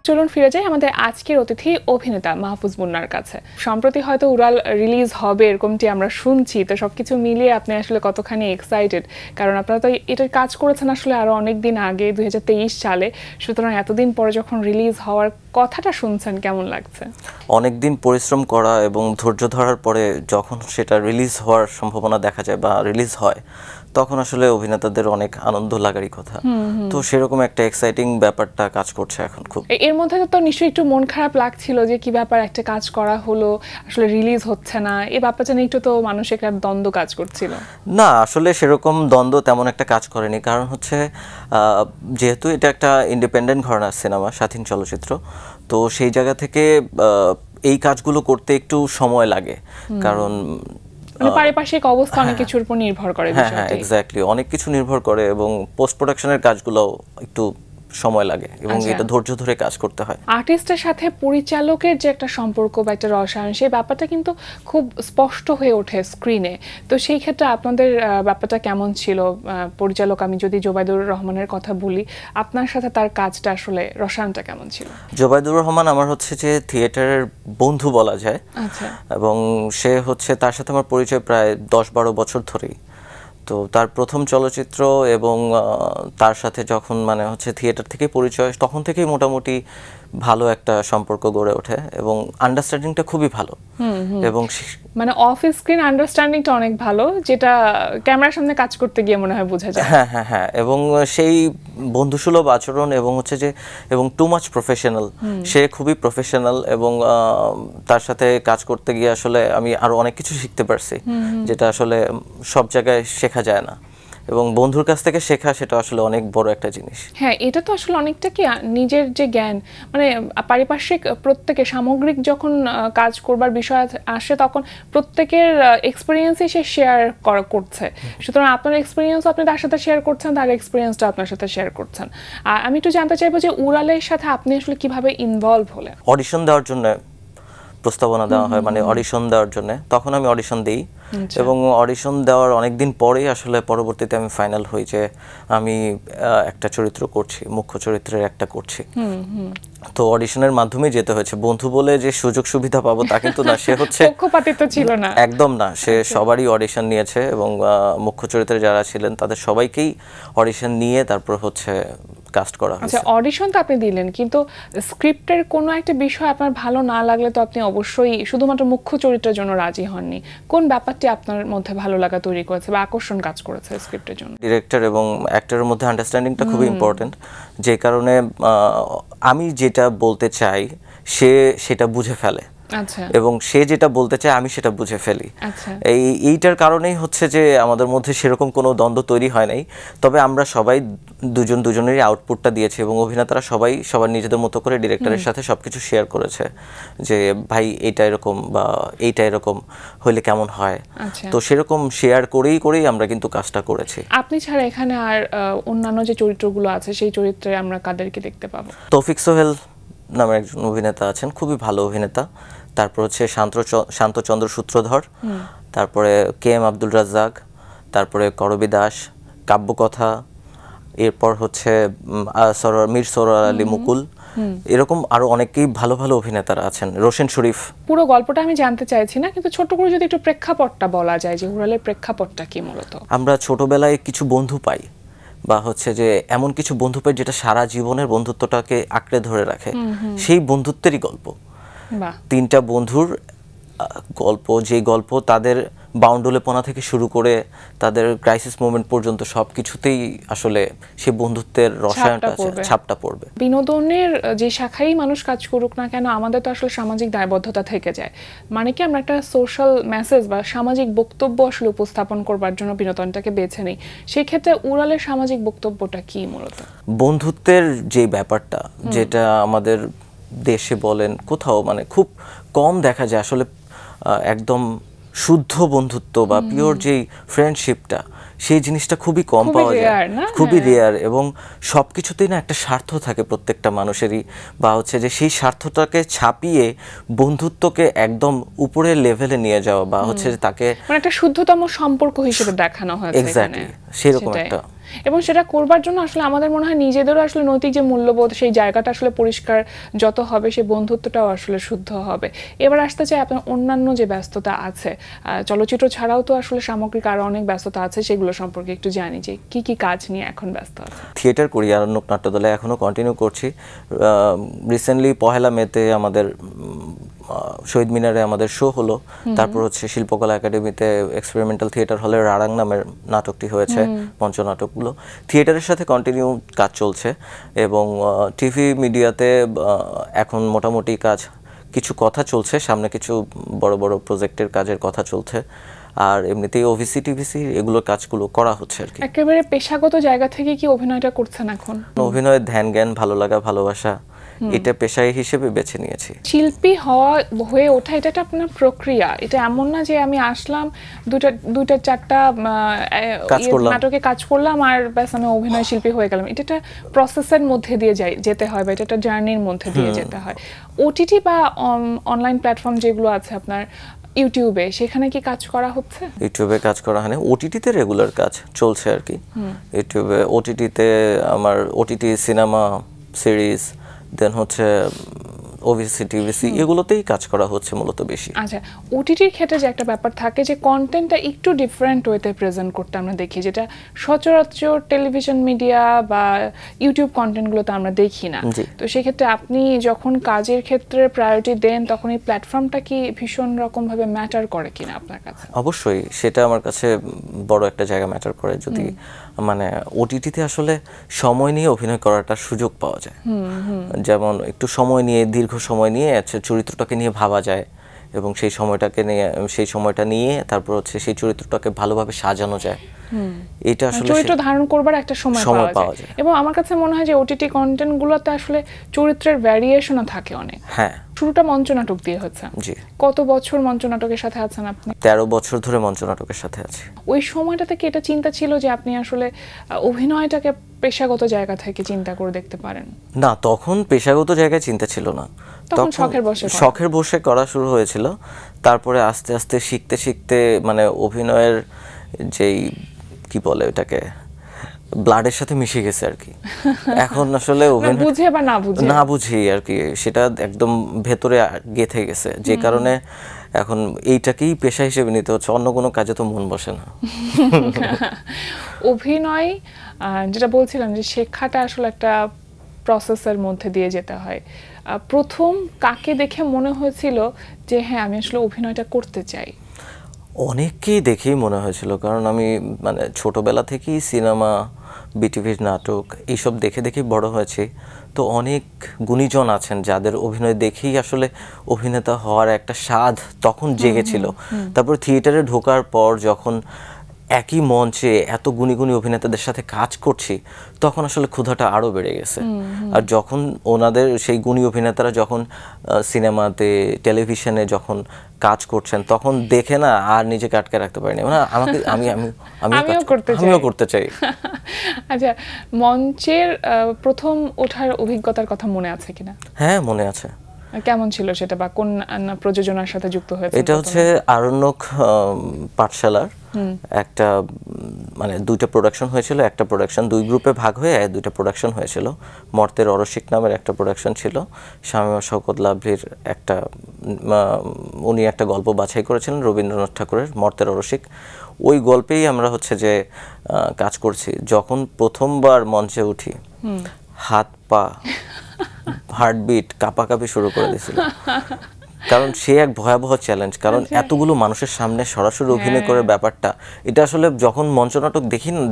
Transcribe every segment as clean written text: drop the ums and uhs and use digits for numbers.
চলুন ফিরে যাই আমাদের আজকের অতিথি অভিনেতা মাহফুজ মুন্নার কাছে। সম্প্রতি হয়তো উড়াল রিলিজ হবে এরকমটি আমরা শুনছি, তো সবকিছু মিলিয়ে আপনি আসলে কতখানি এক্সাইটেড? কারণ আপনারা তো এটার কাজ করেছেন আসলে আরো অনেক দিন আগে 2023 সালে, সুতরাং এতদিন পরে যখন রিলিজ হওয়ার কথাটা শুনছেন কেমন লাগছে? অনেক দিন পরিশ্রম করা এবং ধৈর্য ধরার পরে যখন সেটা রিলিজ হওয়ার সম্ভাবনা দেখা যায় বা রিলিজ হয়, তখন আসলে অভিনেতাদের অনেক আনন্দ লাগারই কথা। তো সেরকম একটা এক্সাইটিং ব্যাপারটা কাজ করছে এখন খুব। এর মধ্যে তো নিশ্চয়ই একটু মন খারাপ লাগছিল যে কি ব্যাপার, একটা কাজ করা হলো আসলে রিলিজ হচ্ছে না, এই ব্যাপারটা নিয়ে একটু তো মানুষের একটা দ্বন্দ্ব কাজ করছিল। না, আসলে সেরকম দ্বন্দ্ব তেমন একটা কাজ করেনি, কারণ হচ্ছে যেহেতু এটা একটা ইন্ডিপেন্ডেন্ট ঘরানার সিনেমা, স্বাধীন চলচ্চিত্র, তো সেই জায়গা থেকে এই কাজগুলো করতে একটু সময় লাগে, কারণ পারিপার্শ্বিক অবস্থা অনেক কিছুর উপর নির্ভর করে। হ্যাঁ, এক্স্যাক্টলি, অনেক কিছু নির্ভর করে এবং পোস্ট প্রোডাকশনের কাজগুলো একটু সময় লাগে এবং এটা ধৈর্য ধরে কাজ করতে হয়। আর্টিস্টের সাথে পরিচালকের যে একটা সম্পর্ক বা একটা রসায়ন, সেই ব্যাপারটা কিন্তু খুব স্পষ্ট হয়ে ওঠে স্ক্রিনে। তো সেই ক্ষেত্রে আপনাদের ব্যাপারটা কেমন ছিল? পরিচালক, আমি যদি জোবাইদুর রহমানের কথা বলি, আপনার সাথে তার কাজটা আসলে রসায়নটা কেমন ছিল? জোবাইদুর রহমান আমার হচ্ছে যে থিয়েটারের বন্ধু বলা যায়। আচ্ছা। এবং সে হচ্ছে, তার সাথে আমার পরিচয় প্রায় 10-12 বছর ধরেই। তো তার প্রথম চলচ্চিত্র এবং তার সাথে যখন মানে হচ্ছে থিয়েটার থেকে পরিচয়, তখন থেকেই মোটামুটি ভালো একটা সম্পর্ক গড়ে ওঠে এবং আন্ডারস্ট্যান্ডিংটা খুবই ভালো। এবং মানে অফ স্ক্রিন আন্ডারস্ট্যান্ডিংটা অনেক ভালো, যেটা ক্যামেরার সামনে কাজ করতে গিয়ে মনে হয় বোঝা যায়। হ্যাঁ, এবং সেই বন্ধুসুলভ আচরণ এবং হচ্ছে যে এবং টু মাচ প্রফেশনাল, সে খুবই প্রফেশনাল এবং তার সাথে কাজ করতে গিয়ে আসলে আমি আরো অনেক কিছু শিখতে পারছি, যেটা আসলে সব জায়গায় শেখা যায় না, এবং বন্ধুর কাছ থেকে শেখা সেটা আসলে অনেক বড় একটা জিনিস। হ্যাঁ, এটা তো আসলে অনেকটা কি নিজের যে জ্ঞান, মানে পারিপার্শ্বিক প্রত্যেকে সামগ্রিক যখন কাজ করবার বিষয় আসে, তখন প্রত্যেকের এক্সপিরিয়েন্সই সে শেয়ার করছে। সুতরাং আপনার এক্সপিরিয়েন্স আপনি তার সাথে শেয়ার করছেন, তার এক্সপিরিয়েন্সটা আপনার সাথে শেয়ার করছেন। আর আমি একটু জানতে চাইবো যে উড়ালের সাথে আপনি আসলে কিভাবে ইনভলভ হলেন? অডিশন দেওয়ার জন্য প্রস্তাবনা দেওয়া হয়, মানে অডিশন দেওয়ার জন্য, তখন আমি অডিশন দিই এবং অডিশন দেওয়ার অনেকদিন পরেই আসলে পরবর্তীতে আমি ফাইনাল হই যে আমি একটা চরিত্র করছি, মুখ্য চরিত্রের একটা করছি। তো অডিশনের মাধ্যমে যেতে হয়েছে। বন্ধু বলে যে সুযোগ সুবিধা পাবো তা কিন্তু না, সে হচ্ছে পক্ষপাতিত্ব ছিল না, একদম না, সে সবারই অডিশন নিয়েছে এবং মুখ্য চরিত্রে যারা ছিলেন তাদের সবাইকেই অডিশন নিয়ে তারপর হচ্ছে কাস্ট করা হয়েছে। আচ্ছা, অডিশন তো আপনি দিলেন, কিন্তু স্ক্রিপ্টের কোনো একটা বিষয় আপনার ভালো না লাগলে তো আপনি অবশ্যই শুধুমাত্র মুখ্য চরিত্রের জন্য রাজি হননি। কোন ব্যাপারটি আপনার মধ্যে ভালো লাগা তৈরি করেছে বা আকর্ষণ কাজ করেছে স্ক্রিপ্টের জন্য? ডিরেক্টর এবং অ্যাক্টরের মধ্যে আন্ডারস্ট্যান্ডিংটা খুবই ইম্পর্টেন্ট, যে কারণে আমি যেটা বলতে চাই সে সেটা বুঝে ফেলে। আচ্ছা। এবং সে যেটা বলতে চায় আমি সেটা বুঝে ফেলি। আচ্ছা। এইটার কারণেই হচ্ছে যে আমাদের মধ্যে সেরকম কোনো দ্বন্দ্ব তৈরি হয় নাই, তবে আমরা সবাই দুজনেরই আউটপুটটা দিয়েছি এবং অভিনেতারা সবাই সবার নিজেদের মতো করে ডিরেক্টরের সাথে সবকিছু শেয়ার করেছে যে ভাই এইটা এরকম বা এইটা এরকম হইলে কেমন হয়। তো সেরকম শেয়ার করেই আমরা কিন্তু কাজটা করেছি। আপনি ছাড়া এখানে আর অন্যান্য যে চরিত্রগুলো আছে সেই চরিত্রে আমরা কাদেরকে দেখতে পাবো? তৌফিক সোহেল নামের একজন অভিনেতা আছেন, খুবই ভালো অভিনেতা। তারপর হচ্ছে শান্তচন্দ্র সূত্রধর, তারপরে KM আব্দুল রাজ্জাক, তারপরে করবী দাস, কাব্যকথা, এরপর হচ্ছে মীর সরোয়ার আলী মুকুল, এরকম আরো অনেকেই ভালো ভালো অভিনেতারা আছেন, রোশন শরীফ। পুরো গল্পটা আমি জানতে চাইছি না, কিন্তু ছোট করে যদি একটু প্রেক্ষাপটটা বলা যায় যে উড়ালের প্রেক্ষাপটটা কি মূলত? আমরা ছোটবেলায় কিছু বন্ধু পাই বা হচ্ছে যে এমন কিছু বন্ধু পাই যেটা সারা জীবনের বন্ধুত্বটাকে আঁকড়ে ধরে রাখে, সেই বন্ধুত্বেরই গল্প। তিনটা বন্ধুর গল্প, যে গল্প তাদের বাউন্ডুলেপনা থেকে শুরু করে তাদের ক্রাইসিস মোমেন্ট পর্যন্ত সবকিছুতেই আসলে সেই বন্ধুত্বের রসায়নটা ছাপটা পড়বে। বিনোদনের যে শাখায় মানুষ কাজ করুক না কেন, আমাদের তো আসলে সামাজিক দায়বদ্ধতা থেকে যায়। মানে কি আমরা একটা সোশ্যাল মেসেজ বা সামাজিক বক্তব্য আসলে উপস্থাপন করবার জন্য বিনোদনটাকে বেছে নেই। সেই ক্ষেত্রে উড়ালের সামাজিক বক্তব্যটা কি মূলত? বন্ধুত্বের যে ব্যাপারটা, যেটা আমাদের দেশে বলেন কোথাও মানে খুব কম দেখা যায় আসলে, একদম শুদ্ধ বন্ধুত্ব বা পিওর যেই ফ্রেন্ডশিপটা, সেই জিনিসটা খুবই কম পাওয়া যায়, খুবই রেয়ার। এবং সবকিছুতেই না একটা স্বার্থ থাকে প্রত্যেকটা মানুষেরই, বা হচ্ছে যে সেই স্বার্থটাকে ছাপিয়ে বন্ধুত্বকে একদম উপরের লেভেলে নিয়ে যাওয়া বা হচ্ছে যে তাকে মানে একটা শুদ্ধতম সম্পর্ক হিসেবে দেখানো হয়েছে। এক্স্যাক্টলি সেরকম একটা এবং সেটা করবার জন্য আসলে আমাদের মনে হয় নিজেদেরও আসলে নৈতিক যে মূল্যবোধ সেই জায়গাটা আসলে পরিষ্কার যত হবে সেই বন্ধুত্বটাও আসলে শুদ্ধ হবে। এবার আসতে চাই আপনার অন্যান্য যে ব্যস্ততা আছে, চলচ্চিত্র ছাড়াও তো আসলে সামগ্রিক আরো অনেক ব্যস্ততা আছে, সেগুলো সম্পর্কে একটু জানি যে কি কি কাজ নিয়ে এখন ব্যস্ত আছে। থিয়েটার করি আরণ্যক নাট্যদলে, এখনো কন্টিনিউ করছি। রিসেন্টলি 1 মেতে আমাদের শহীদ মিনারে আমাদের শো হলো। তারপর হচ্ছে শিল্পকলা একাডেমিতে এক্সপেরিমেন্টাল থিয়েটার হলে রাড়াং নামের নাটকটি হয়েছে, মঞ্চনাটকগুলো। থিয়েটারের সাথে কন্টিনিউ কাজ চলছে এবং টিভি মিডিয়াতে এখন মোটামুটি কাজ, কিছু কথা চলছে, সামনে কিছু বড় বড় প্রজেক্টের কাজের কথা চলছে। আর এমনিতেই ওভিসি টিভিসি এগুলোর কাজগুলো করা হচ্ছে আর কি। একেবারে পেশাগত জায়গা থেকে কি অভিনয়টা করছেন এখন? অভিনয়ের ধ্যান জ্ঞান, ভালো লাগা, ভালোবাসা, এটা পেশায় হিসেবে বেছে নিয়েছি। শিল্পী হয়ে ওঠা এটা একটা আপনার প্রক্রিয়া, এটা এমন না যে আমি আসলাম দুইটা চারটা নাটকে কাজ করলাম আর ব্যাস আমি অভিনয় শিল্পী হয়ে গেলাম। এটা একটা প্রসেসের মধ্যে দিয়ে যেতে হয় বা এটা একটা জার্নির মধ্যে দিয়ে যেতে হয়। ওটিটি বা অনলাইন প্ল্যাটফর্ম যেগুলো আছে আপনার, ইউটিউবে, সেখানে কি কাজ করা হচ্ছে? ইউটিউবে কাজ করা হয় না, ওটিটিতে রেগুলার কাজ চলছে আর কি। ইউটিউবে ওটিটিতে আমার ওটিটি সিনেমা সিরিজ, দেন হচ্ছে ওভিসি টিভিসি, এগুলোতেই কাজ করা হচ্ছে মূলত বেশি। আচ্ছা, ওটিটির ক্ষেত্রে যে একটা ব্যাপার থাকে যে কন্টেন্টটা একটু ডিফারেন্ট ওয়েতে প্রেজেন্ট করতে আমরা দেখি, যেটা সচরাচর টেলিভিশন মিডিয়া বা ইউটিউব কন্টেন্টগুলোতে আমরা দেখি না। তো সেক্ষেত্রে আপনি যখন কাজের ক্ষেত্রে প্রায়োরিটি দেন তখন এই প্ল্যাটফর্মটা কি ভীষণ রকমভাবে ম্যাটার করে কিনা আপনার কাছে? অবশ্যই, সেটা আমার কাছে বড় একটা জায়গা ম্যাটার করে। যদি মানে ওটিটিতে আসলে সময় নিয়ে অভিনয় করাটা সুযোগ পাওয়া যায়, যেমন একটু সময় নিয়ে, দীর্ঘ সময় নিয়ে চরিত্রটাকে নিয়ে ভাবা যায় এবং সেই সময়টা নিয়ে তারপর হচ্ছে সেই চরিত্রটাকে ভালোভাবে সাজানো যায়। এটা আসলে চরিত্র ধারণ করবার একটা সময় পাওয়া যায়। এবং আমার কাছে মনে হয় যে ওটিটি কন্টেন্টগুলোতে আসলে চরিত্রের ভ্যারিয়েশনও থাকে অনেক। হ্যাঁ, শুরুটা মঞ্চনাটক দিয়ে হচ্ছে। জি। কত বছর মঞ্চনাটকের সাথে আছেন আপনি? 13 বছর ধরে মঞ্চনাটকের সাথে আছি। ওই সময়টাতে কি এটা চিন্তা ছিল যে আপনি আসলে অভিনয়টাকে পেশাগত জায়গা থেকে চিন্তা করে দেখতে পারেন? না, তখন পেশাগত জায়গায় চিন্তা ছিল না, তখন শখের বসে করা শুরু হয়েছিল। তারপরে আস্তে আস্তে শিখতে শিখতে মানে অভিনয়ের যেই কি বলে ওটাকে, ব্লাডের সাথে মিশে গেছে আর কি। এখন আসলে অভিনয় বুঝে বা না বুঝি আর কি, সেটা একদম ভেতরে গেঁথে গেছে, যে কারণে এখন এইটাকেই পেশা হিসেবে নিতে হচ্ছে, অন্য কোনো কাজে তো মন বসে না। অভিনয় যেটা বলছিলাম যে শেখাটা আসলে একটা প্রসেসের মধ্যে দিয়ে যেতে হয়। প্রথম কাকে দেখে মনে হয়েছিল যে হ্যাঁ আমি আসলে অভিনয়টা করতে চাই? অনেককেই দেখেই মনে হয়েছিল, কারণ আমি মানে ছোটবেলা থেকেই সিনেমা, বিটিভির নাটক এইসব দেখে দেখে বড় হয়েছি। তো অনেক গুণীজন আছেন যাদের অভিনয় দেখেই আসলে অভিনেতা হওয়ার একটা স্বাদ তখন জেগেছিল। তারপর থিয়েটারে ঢোকার পর যখন একই মঞ্চে এত গুণী গুণী অভিনেতাদের সাথে কাজ করছি, তখন আসলে ক্ষুধাটা আরো বেড়ে গেছে। আর যখন ওনাদের সেই গুণী অভিনেতারা যখন সিনেমাতে, টেলিভিশনে যখন কাজ করছেন, তখন দেখে না আর নিজেকে আটকে রাখতে পারিনি, মানে আমিও করতে চাই। আচ্ছা, মঞ্চের প্রথম ওঠার অভিজ্ঞতার কথা মনে আছে কিনা? হ্যাঁ, মনে আছে। কেমন ছিল সেটা, বা কোন প্রযোজনার সাথে যুক্ত হয়েছে? এটা হচ্ছে আরণ্যক পাঠশালার একটা, মানে দুইটা প্রোডাকশন হয়েছিল, একটা প্রোডাকশন 2 গ্রুপে ভাগ হয়ে 2টা প্রোডাকশন হয়েছিল। মর্তের অরসিক নামের একটা প্রোডাকশন ছিল, শামীমা শওকত লাভলির একটা, উনি একটা গল্প বাছাই করেছিলেন রবীন্দ্রনাথ ঠাকুরের, মর্তের অরসিক। ওই গল্পেই আমরা হচ্ছে যে কাজ করছি। যখন প্রথমবার মঞ্চে উঠি, হাত পা হার্টবিট কাঁপাকাঁপি শুরু করে দিয়েছিল, কারণ সে এক ভয়াবহ চ্যালেঞ্জ। কারণ এতগুলো মানুষের সামনে সরাসরি অভিনয় করে ব্যাপারটা, এটা আসলে যখন মঞ্চনাটক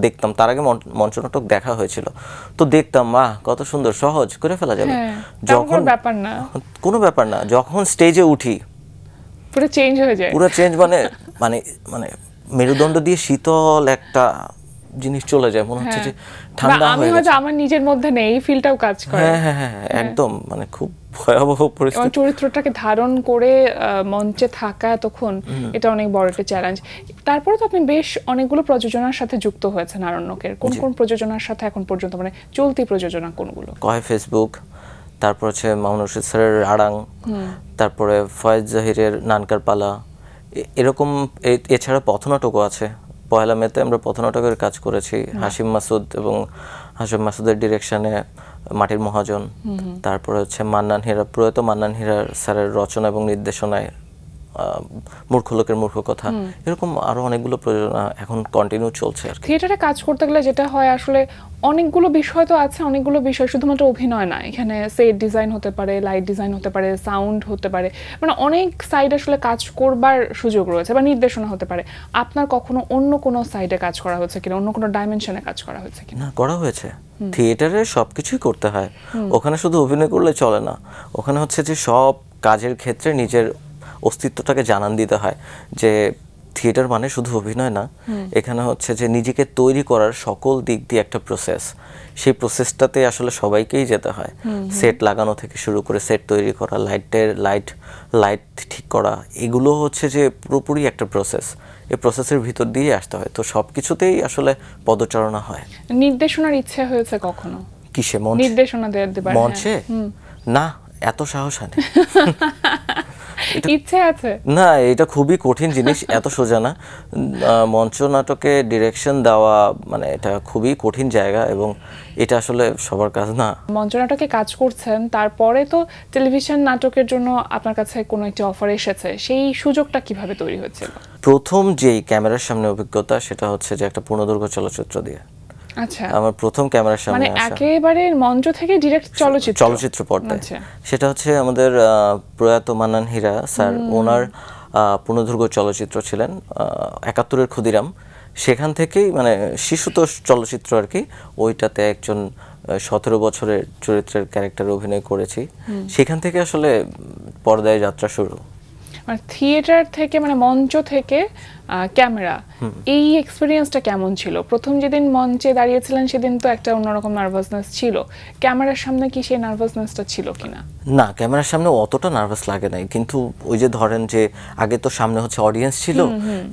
দেখতাম, তার আগে মঞ্চনাটক দেখা হয়েছিল, তো দেখতাম কত সুন্দর, সহজ করে ফেলা যাবে, যখন কোনো ব্যাপার না, যখন স্টেজে উঠি পুরো চেঞ্জ হয়ে যায়, পুরো চেঞ্জ, মানে মানে মানে মেরুদণ্ড দিয়ে শীতল একটা জিনিস চলে যায়, মনে হচ্ছে যে ঠান্ডা হয়ে গেছে। আমার নিজের মধ্যে নেই, এই ফিলটাও কাজ করে। হ্যাঁ, একদম, মানে খুব ভয়াবহ পরিস্থিতি। চরিত্রটাকে ধারণ করে মঞ্চে থাকা তখন, এটা অনেক বড় একটা চ্যালেঞ্জ। তারপরে তো আপনি বেশ অনেকগুলো প্রযোজনার সাথে যুক্ত হয়েছেন আরণ্যকের। কোন কোন প্রযোজনার সাথে এখন পর্যন্ত, মানে চলতি প্রযোজনা কোনগুলো? কয় ফেসবুক, তারপর হচ্ছে মামুন রশিদ স্যারের আড়াং, তারপরে ফয়েজ জাহিরের নানকার পালা, এরকম। এছাড়া পথনাটকও আছে, পয়লা মেতে আমরা পথনাটকের কাজ করেছি হাশিম মাসুদ এবং হাশিম মাসুদের ডিরেকশনে মাটির মহাজন, তারপরে হচ্ছে মান্নান হীরা, প্রয়াত মান্নান হীরা স্যারের রচনা এবং নির্দেশনায় মূর্খ লোকের মূর্খ কথা, এরকম আরো অনেকগুলো প্রযোজনা এখন কন্টিনিউ চলছে আর কি। থিয়েটারে কাজ করতে গেলে যেটা হয় আসলে অনেকগুলো বিষয় তো আছে, অনেকগুলো বিষয়, শুধুমাত্র অভিনয় না, এখানে সেট ডিজাইন হতে পারে, লাইট ডিজাইন হতে পারে, সাউন্ড হতে পারে, মানে অনেক সাইড আসলে কাজ করবার সুযোগ রয়েছে, বা নির্দেশনা হতে পারে। আপনার কখনো অন্য কোনো সাইডে কাজ করা হয়েছে কিনা, অন্য কোনো ডাইমেনশনে কাজ করা হয়েছে কিনা? না, করা হয়েছে। থিয়েটারে সবকিছুই করতে হয়, ওখানে শুধু অভিনয় করলে চলে না, ওখানে হচ্ছে যে সব কাজের ক্ষেত্রে নিজের অস্তিত্বটাকে জানান দিতে হয় যে থিয়েটার মানে শুধু অভিনয় না, এখানে হচ্ছে যে নিজেকে তৈরি করার সকল দিক দিয়ে একটা প্রসেস, সেই প্রসেসটাতে আসলে সবাইকেই যেতে হয়। সেট লাগানো থেকে শুরু করে সেট তৈরি করা, লাইট ঠিক করা, এগুলো হচ্ছে যে পুরোপুরি একটা প্রসেস, এই প্রসেসের ভিতর দিয়ে আসতে হয়। তো সবকিছুতেই আসলে পদচারণা হয়। নির্দেশনার ইচ্ছে হয়েছে কখনো? কিসে? নির্দেশনা দেবার মঞ্চে? না, এত সাহস হয় না। ইচ্ছে আছে না, এটা খুবই কঠিন জিনিস, এত সোজা না। মঞ্চ নাটকে ডিরেকশন দেওয়া মানে এটা খুবই কঠিন জায়গা, এবং এটা আসলে সবার কাজ না। মঞ্চ নাটকে কাজ করছেন, তারপরে তো টেলিভিশন নাটকের জন্য আপনার কাছে কোনো একটা অফার এসেছে, সেই সুযোগটা কিভাবে তৈরি হয়েছিল? প্রথম যেই ক্যামেরার সামনে অভিজ্ঞতা সেটা হচ্ছে যে একটা পূর্ণদৈর্ঘ্য চলচ্চিত্র দিয়ে। আচ্ছা, আমার প্রথম ক্যামেরার সামনে মানে আসা একেবারে মঞ্চ থেকে ডিরেক্ট চলচ্চিত্র পর্দায়। সেটা হচ্ছে আমাদের প্রয়াত মান্নান হীরা স্যার, ওনার পূর্ণদৈর্ঘ্য চলচ্চিত্র ছিলেন ৭১-এর ক্ষুদিরাম, সেখান থেকেই মানে শিশুতোষ চলচ্চিত্র আর কি, ওইটাতে একজন ১৭ বছরের চরিত্রের ক্যারেক্টারে অভিনয় করেছি, সেখান থেকে আসলে পর্দায় যাত্রা শুরু। মানে থিয়েটার থেকে, মানে মঞ্চ থেকে ক্যামেরা, এই এক্সপেরিয়েন্সটা কেমন ছিল? প্রথম যেদিন মঞ্চে দাঁড়িয়েছিলেন সেদিন তো একটা অন্যরকম নার্ভাসনেস ছিল, ক্যামেরার সামনে কি সেই নার্ভাসনেসটা ছিল কিনা? না, ক্যামেরার সামনে অতটা নার্ভাস লাগে নাই, কিন্তু ওই যে ধরেন যে আগে তো সামনে হচ্ছে অডিয়েন্স ছিল,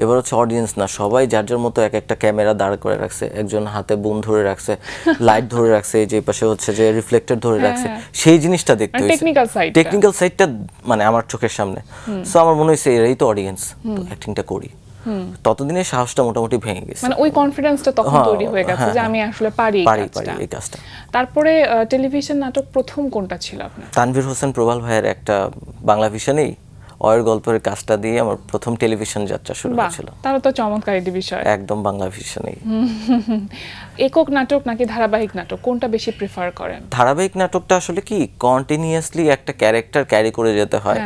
এবার হচ্ছে অডিয়েন্স না, সবাই যার যার মতো এক একটা ক্যামেরা দাঁড় করে রাখছে, একজন হাতে বুম ধরে রাখছে, লাইট ধরে রাখছে, যে পাশে হচ্ছে যে রিফ্লেক্টর ধরে রাখছে, সেই জিনিসটা দেখতে হয়েছে, টেকনিক্যাল সাইডটা মানে আমার চোখের সামনে। সো আমার মনে হয়েছে এরাই তো অডিয়েন্স, তো অ্যাক্টিংটা করি। ততদিনে সাহসটা মোটামুটি ভেঙে গেছে, মানে ওই কনফিডেন্সটা তখন তৈরি হয়ে গেছে যে আমি আসলে পারি এই কাজটা। তারপরে টেলিভিশন নাটক প্রথম কোনটা ছিল আপনার? তানভীর হোসেন প্রবাল ভাইয়ের একটা বাংলা ভিশনেই অয়ের গল্পের কাজটা দিয়ে আমার প্রথম টেলিভিশন যাত্রা শুরু হয়েছিল। তাহলে তো চমৎকার একটি বিষয়। একদম বাংলা ভিশনেই। একক নাটক নাকি ধারাবাহিক নাটক, কোনটা বেশি প্রেফার করেন? ধারাবাহিক নাটকটা আসলে কি কন্টিনিউয়াসলি একটা ক্যারেক্টার ক্যারি করে যেতে হয়,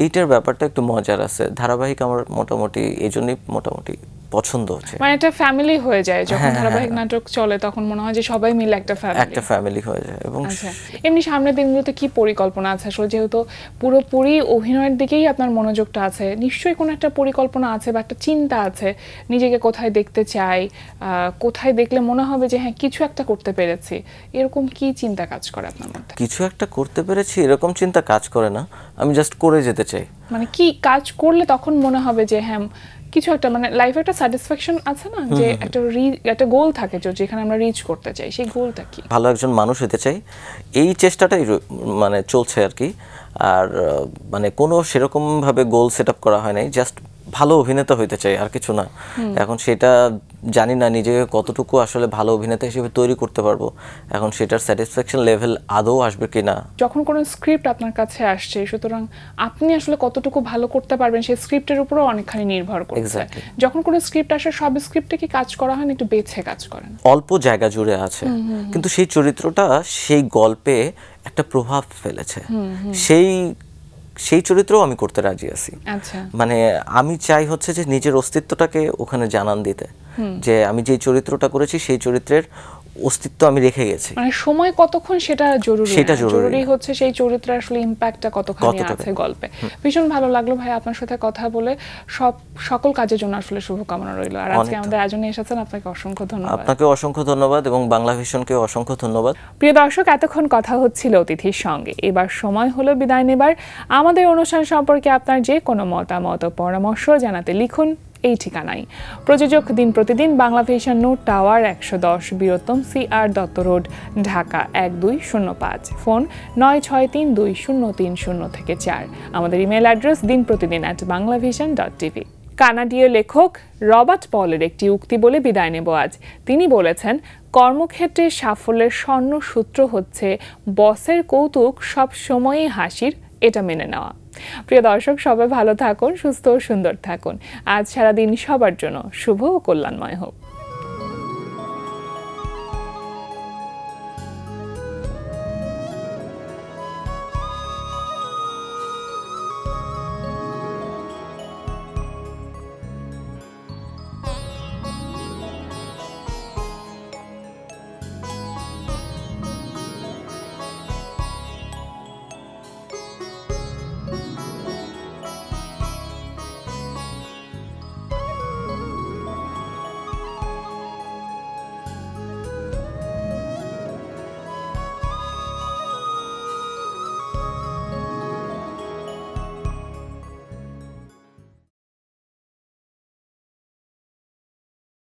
এইটার ব্যাপারটা একটু মজার আছে। ধারাবাহিক আমার মোটামুটি এইজন্যই মোটামুটি পছন্দ হচ্ছে, মানে একটা ফ্যামিলি হয়ে যায় যখন ধারাবাহিক নাটক চলে, তখন মনে হয় যে সবাই মিলে একটা ফ্যামিলি হয়ে যায়। এবং এমনি সামনের দিনগুলোতে কি পরিকল্পনা আছে আসলে, যেহেতু পুরোপুরি অভিনয়ের দিকেই আপনার মনোযোগটা আছে, নিশ্চয়ই কোনো একটা পরিকল্পনা আছে বা একটা চিন্তা আছে, নিজেকে কোথায় দেখতে চাই, কোথায় দেখলে মনে হবে যে হ্যাঁ কিছু একটা করতে পেরেছি, এরকম কি চিন্তা কাজ করে আপনার মধ্যে? কিছু একটা করতে পেরেছি এরকম চিন্তা কাজ করে না, আমি জাস্ট করে যেতে চাই। মানে কি কাজ করলে তখন মনে হবে যে হ্যাঁ কিছু একটা, মানে লাইফে একটা স্যাটিসফ্যাকশন আছে না, যে একটা গোল থাকে যেখানে আমরা রিচ করতে চাই, সেই গোলটা কি? ভালো একজন মানুষ হতে চাই, এই চেষ্টাটাই মানে চলছে আর কি। আর মানে কোনো সেরকম ভাবে গোল সেট আপ করা হয় নাই, জাস্ট ভালো অভিনেতা হইতে চাই, আর কিছু না। এখন সেটা জানি না নিজেকে কতটুকু আসলে ভালো অভিনেতা হিসেবে তৈরি করতে পারবো, এখন সেটার স্যাটিসফ্যাকশন লেভেল আদৌ আসবে কিনা। যখন কোনো স্ক্রিপ্ট আপনার কাছে আসছে, সুতরাং আপনি আসলে কতটুকু ভালো করতে পারবেন সেই স্ক্রিপ্টের উপরও অনেকখানি নির্ভর করছে। যখন কোনো স্ক্রিপ্ট আসে, সব স্ক্রিপ্টে কি কাজ করা হয় না, একটু বেছে কাজ করেন? অল্প জায়গা জুড়ে আছে, কিন্তু সেই চরিত্রটা সেই গল্পে একটা প্রভাব ফেলেছে, সেই চরিত্রও আমি করতে রাজি আছি। মানে আমি চাই হচ্ছে যে নিজের অস্তিত্বটাকে ওখানে জানান দিতে, যে আমি যে চরিত্রটা করেছি সেই চরিত্রের অস্তিত্ব আমি রেখে গেছি। মানে সময় কতক্ষণ সেটা জরুরি হচ্ছে সেই চরিত্রের আসলে ইমপ্যাক্টটা কতখানি আছে গল্পে। ভীষণ ভালো লাগলো ভাই আপনার সাথে কথা বলে, সকল কাজের জন্য আসলে শুভকামনা রইল। আর আজকে আমাদের আয়োজনে এসেছেন, আপনাকে অসংখ্য ধন্যবাদ। আপনাকে অসংখ্য ধন্যবাদ এবং বাংলা ভিশনকে অসংখ্য ধন্যবাদ। প্রিয় দর্শক, এতক্ষণ কথা হচ্ছিল অতিথির সঙ্গে, এবার সময় হলো বিদায় নেবার। আমাদের অনুষ্ঠান সম্পর্কে আপনার যে কোনো মতামত ও পরামর্শ জানাতে লিখুন এই ঠিকানায়। প্রযোজক দিন প্রতিদিন, Bangla vision, note tower ১১০, বীরত্তম, CR Dutta road, Dhaka ১২০৫। Phone ৯৬৩২০৩০ থেকে ৪। আমাদের ইমেল অ্যাড্রেস dinprotidin@banglavision.tv। কানাডীয় লেখক রবার্ট পলের একটি উক্তি বলে বিদায় নেব আজ। তিনি বলেছেন, কর্মক্ষেত্রে সাফল্যের স্বর্ণ সূত্র হচ্ছে বসের কৌতুক সব সময়ই হাসির, এটা মেনে নেওয়া। প্রিয় দর্শক, সবাই ভালো থাকুন, সুস্থ ও সুন্দর থাকুন। আজ সারাদিন সবার জন্য শুভ ও কল্যাণময় হোক।